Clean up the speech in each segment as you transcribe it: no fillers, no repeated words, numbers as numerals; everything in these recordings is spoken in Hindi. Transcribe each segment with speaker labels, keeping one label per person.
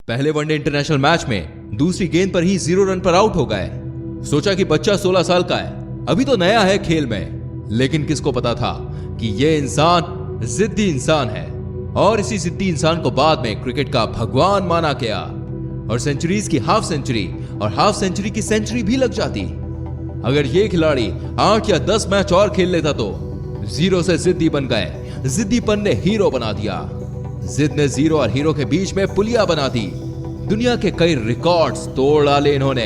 Speaker 1: पहले वनडे इंटरनेशनल मैच में दूसरी गेंद पर ही 0 रन पर आउट हो गए। सोचा कि बच्चा 16 साल का है, अभी तो नया है खेल में, लेकिन किसको पता था कि यह इंसान जिद्दी इंसान है और इसी जिद्दी इंसान को बाद में क्रिकेट का भगवान माना गया और सेंचुरीज की हाफ सेंचुरी और हाफ सेंचुरी की सेंचुरी भी लग जाती। अगर ये खिलाड़ी 8 या 10 मैच और खेल लेता तो जीरो से जिद्दी बन गए। जिद्दीपन ने हीरो बना दिया। जिद ने जीरो और हीरो के बीच में पुलिया बना दी। दुनिया के कई रिकॉर्ड्स तोड़ डाले इन्होंने।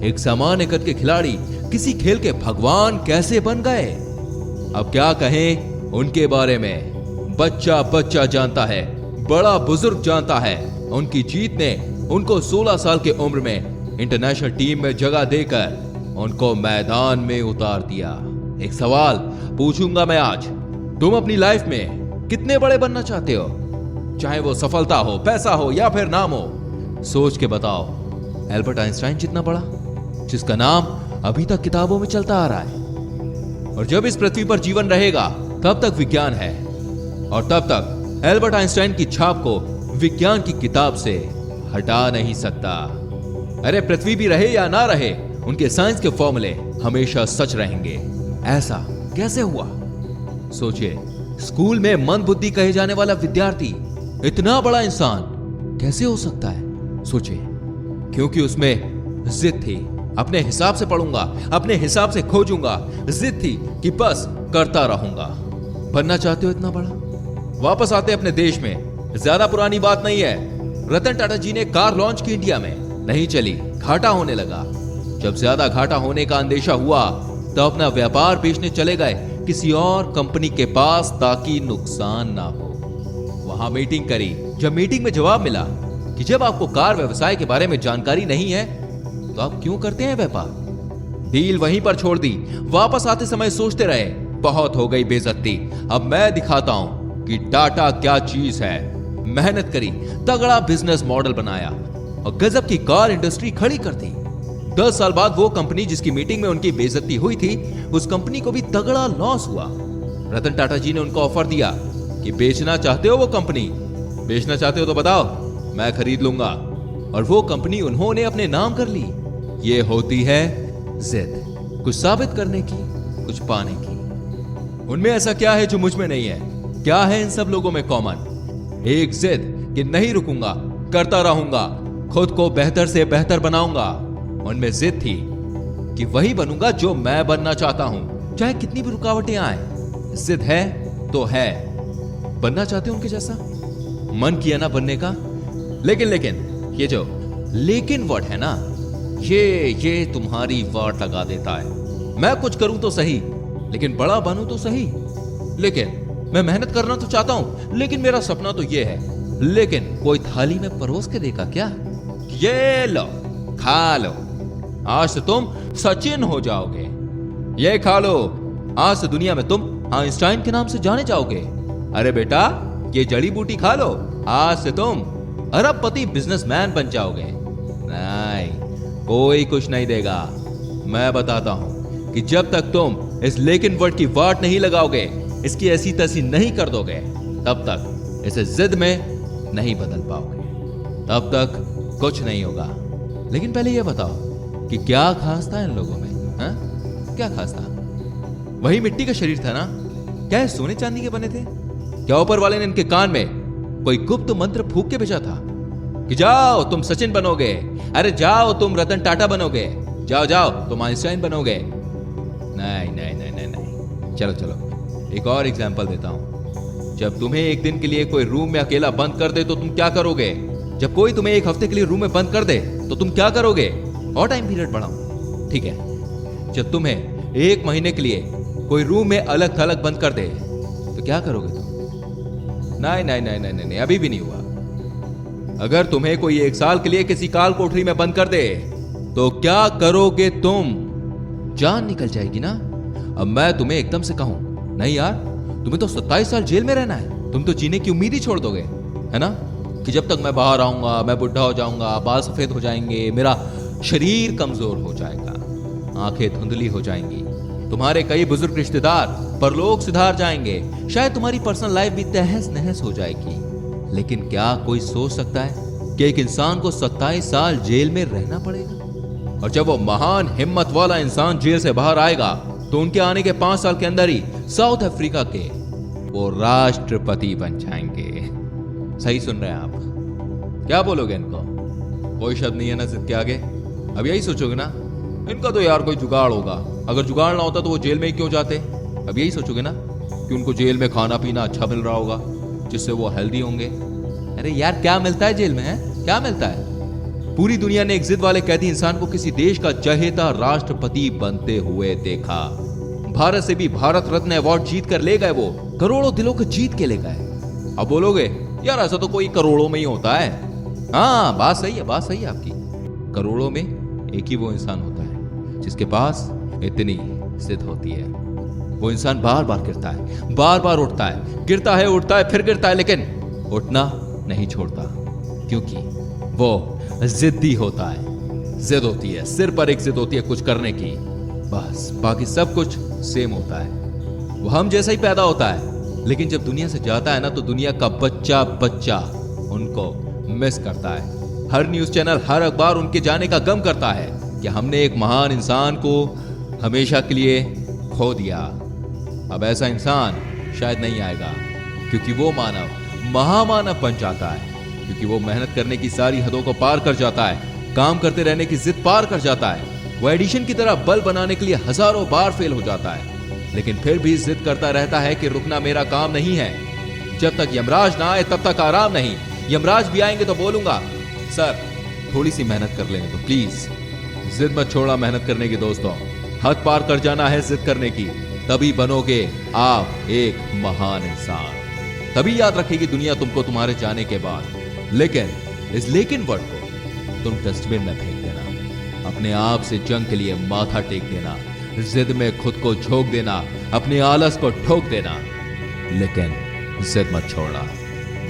Speaker 1: एक सामान्य कद के खिलाड़ी किसी खेल के भगवान कैसे बन गए? अब क्या कहें उनके बारे में। बच्चा बच्चा जानता है, बड़ा बुजुर्ग जानता है। उनकी जीत ने उनको 16 साल के उम्र में इंटरनेशनल टीम में जगह देकर उनको मैदान में उतार दिया। एक सवाल पूछूंगा मैं आज, तुम अपनी लाइफ में कितने बड़े बनना चाहते हो? चाहे वो सफलता हो, पैसा हो या फिर नाम हो, सोच के बताओ। एल्बर्ट आइंस्टाइन जितना बड़ा, जिसका नाम अभी तक किताबों में चलता आ रहा है। और जब इस पृथ्वी पर जीवन रहेगा तब तक विज्ञान है, और तब तक एल्बर्ट आइंस्टाइन की छाप को विज्ञान की किताब से हटा नहीं सकता। अरे पृथ्वी भी रहे या ना रहे, उनके साइंस के फॉर्मूले हमेशा सच रहेंगे। ऐसा कैसे हुआ? सोचिए, स्कूल में मंद बुद्धि कहे जाने वाला विद्यार्थी इतना बड़ा इंसान कैसे हो सकता है? सोचिए, क्योंकि उसमें जिद थी। अपने हिसाब से पढ़ूंगा, अपने हिसाब से खोजूंगा। जिद थी कि बस करता रहूंगा। बनना चाहते हो इतना बड़ा? वापस आते अपने देश में। ज्यादा पुरानी बात नहीं है, रतन टाटा जी ने कार लॉन्च की इंडिया में, नहीं चली, घाटा होने लगा। जब ज्यादा घाटा होने का अंदेशा हुआ तो अपना व्यापार बेचने चले गए किसी और कंपनी के पास ताकि नुकसान ना हो। वहां मीटिंग करी। जब मीटिंग में जवाब मिला कि जब आपको कार व्यवसाय के बारे में जानकारी नहीं है तो आप क्यों करते हैं व्यापार, डील वहीं पर छोड़ दी। वापस आते समय सोचते रहे, बहुत हो गई बेइज्जती, अब मैं दिखाता हूं कि टाटा क्या चीज है। मेहनत करी, तगड़ा बिजनेस मॉडल बनाया और गजब की कार इंडस्ट्री खड़ी कर दी। 10 साल बाद वो कंपनी जिसकी मीटिंग में उनकी बेइज्जती हुई थी, उस कंपनी को भी तगड़ा लॉस हुआ। रतन टाटा जी ने उनको ऑफर दिया कि बेचना चाहते हो वो कंपनी, बेचना चाहते हो तो बताओ, मैं खरीद लूंगा। और वो कंपनी उन्होंने अपने नाम कर ली। ये होती है जिद, कुछ साबित करने की, कुछ पाने की। उनमें ऐसा क्या है जो मुझ में नहीं है? क्या है इन सब लोगों में कॉमन? एक जिद कि नहीं रुकूंगा, करता रहूंगा, खुद को बेहतर से बेहतर बनाऊंगा। उनमें जिद थी कि वही बनूंगा जो मैं बनना चाहता हूं, चाहे कितनी भी रुकावटें आए। जिद है तो है। बनना चाहते हो उनके जैसा? मन किया ना बनने का, लेकिन ये जो लेकिन वर्ड है ना, ये तुम्हारी वाट लगा देता है। मैं कुछ करूं तो सही, लेकिन बड़ा बनूं तो सही। लेकिन मैं मेहनत करना तो चाहता हूं, लेकिन मेरा सपना तो ये है। लेकिन कोई थाली में परोस के देगा क्या? ये लो, खा लो, आज से तुम सचिन हो जाओगे। ये खा लो, आज से दुनिया में तुम आइंस्टाइन के नाम से जाने जाओगे। अरे बेटा, ये जड़ी बूटी खा लो, आज से तुम अरबपति बिजनेसमैन बन जाओगे। नहीं, कोई कुछ नहीं देगा। मैं बताता हूं कि जब तक तुम इस लेकिन वर्ड की वाट नहीं लगाओगे, इसकी ऐसी तैसी नहीं कर दोगे, तब तक इसे जिद में नहीं बदल पाओगे, तब तक कुछ नहीं होगा। लेकिन पहले यह बताओ कि क्या खास था इन लोगों में? हा? क्या खास था? वही मिट्टी का शरीर था ना? क्या ये सोने चांदी के बने थे? क्या ऊपर वाले ने इनके कान में कोई गुप्त मंत्र फूंक के भेजा था कि जाओ तुम सचिन बनोगे, अरे जाओ तुम रतन टाटा बनोगे, जाओ जाओ तुम आइंस्टाइन बनोगे? नहीं नहीं नहीं नहीं नहीं। चलो एक और एग्जांपल देता हूं। जब तुम्हें एक दिन के लिए कोई रूम में अकेला बंद कर दे तो तुम क्या करोगे? जब कोई तुम्हें एक हफ्ते के लिए रूम में बंद कर दे तो तुम क्या करोगे? और टाइम पीरियड बढ़ाऊं, ठीक है। जब तुम्हें 1 महीने के लिए कोई रूम में अलग थलग बंद कर दे तो क्या करोगे तुम? नहीं नहीं नहीं नहीं नहीं, अभी भी नहीं हुआ। अगर तुम्हें कोई 1 साल के लिए किसी काल कोठरी में बंद कर दे तो क्या करोगे तुम? जान निकल जाएगी ना। अब मैं तुम्हें एकदम से कहूं, नहीं यार, तुम्हें तो 27 साल जेल में रहना है, तुम तो जीने की उम्मीद ही छोड़ दोगे, है ना? कि जब तक मैं बाहर आऊंगा मैं बुढ़ा हो जाऊंगा, बाल सफेद हो जाएंगे, मेरा शरीर कमजोर हो जाएगा, आंखें धुंधली हो जाएंगी, तुम्हारे कई बुजुर्ग रिश्तेदार परलोक सिधार जाएंगे, शायद तुम्हारी पर्सनल लाइफ भी तहस नहस हो जाएगी। लेकिन क्या कोई सोच सकता है कि एक इंसान को 27 साल जेल में रहना पड़ेगा। और जब वो महान हिम्मत वाला इंसान जेल से बाहर आएगा तो उनके आने के 5 साल के अंदर ही साउथ अफ्रीका के वो राष्ट्रपति बन जाएंगे। सही सुन रहे हैं आप? क्या बोलोगे इनको? कोई शब्द नहीं है ना जिद के आगे? अब यही सोचोगे ना, इनका तो यार कोई जुगाड़ होगा, अगर जुगाड़ ना होता तो वो जेल में ही क्यों जाते? अब यही सोचोगे ना कि उनको जेल में खाना पीना अच्छा मिल रहा होगा जिससे वो हेल्दी होंगे। अरे यार क्या मिलता है जेल में? है क्या मिलता है? पूरी दुनिया ने एक जिद वाले कैदी इंसान को किसी देश का चहेता राष्ट्रपति बनते हुए देखा। भारत से भी भारत रत्न अवार्ड जीत कर ले गए, वो करोड़ों दिलों को जीत के ले गए। अब बोलोगे यार ऐसा तो कोई करोड़ों में ही होता है। हाँ बात सही है, बात सही है आपकी। करोड़ों में एक ही वो इंसान होता है जिसके पास इतनी जिद होती है। वो इंसान बार बार गिरता है, बार बार उठता है, गिरता है उठता है फिर गिरता है, लेकिन उठना नहीं छोड़ता क्योंकि वो जिद्दी होता है। जिद होती है, सिर पर एक जिद होती है कुछ करने की, बस बाकी सब कुछ सेम होता है। वो हम जैसा ही पैदा होता है, लेकिन जब दुनिया से जाता है ना तो दुनिया का बच्चा बच्चा उनको मिस करता है। हर न्यूज चैनल, हर अखबार उनके जाने का गम करता है कि हमने एक महान इंसान को हमेशा के लिए खो दिया। अब ऐसा इंसान शायद नहीं आएगा क्योंकि वो मानव महामानव बन जाता है, क्योंकि वो मेहनत करने की सारी हदों को पार कर जाता है, काम करते रहने की जिद पार कर जाता है। वो एडिशन की तरह बल बनाने के लिए हजारों बार फेल हो जाता है, लेकिन फिर भी जिद करता रहता है कि रुकना मेरा काम नहीं है। जब तक यमराज ना आए तब तक आराम नहीं। यमराज भी आएंगे तो बोलूंगा सर थोड़ी सी मेहनत कर लेने तो प्लीज। जिद मत छोड़ना मेहनत करने की दोस्तों, हद पार कर जाना है जिद करने की, तभी बनोगे आप एक महान इंसान। तभी याद रखेगी दुनिया तुमको तुम्हारे जाने के बाद। लेकिन इस लेकिन वर्ड को तुम डस्टबिन में फेंक देना, अपने आप से जंग के लिए माथा टेक देना, जिद में खुद को झोंक देना, अपने आलस को ठोक देना, लेकिन जिद मत छोड़ना।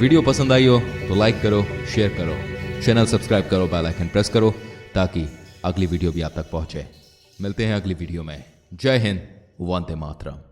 Speaker 1: वीडियो पसंद आई हो तो लाइक करो, शेयर करो, चैनल सब्सक्राइब करो, बेल आइकन प्रेस करो ताकि अगली वीडियो भी आप तक पहुंचे। मिलते हैं अगली वीडियो में। जय हिंद, वंदे मातरम।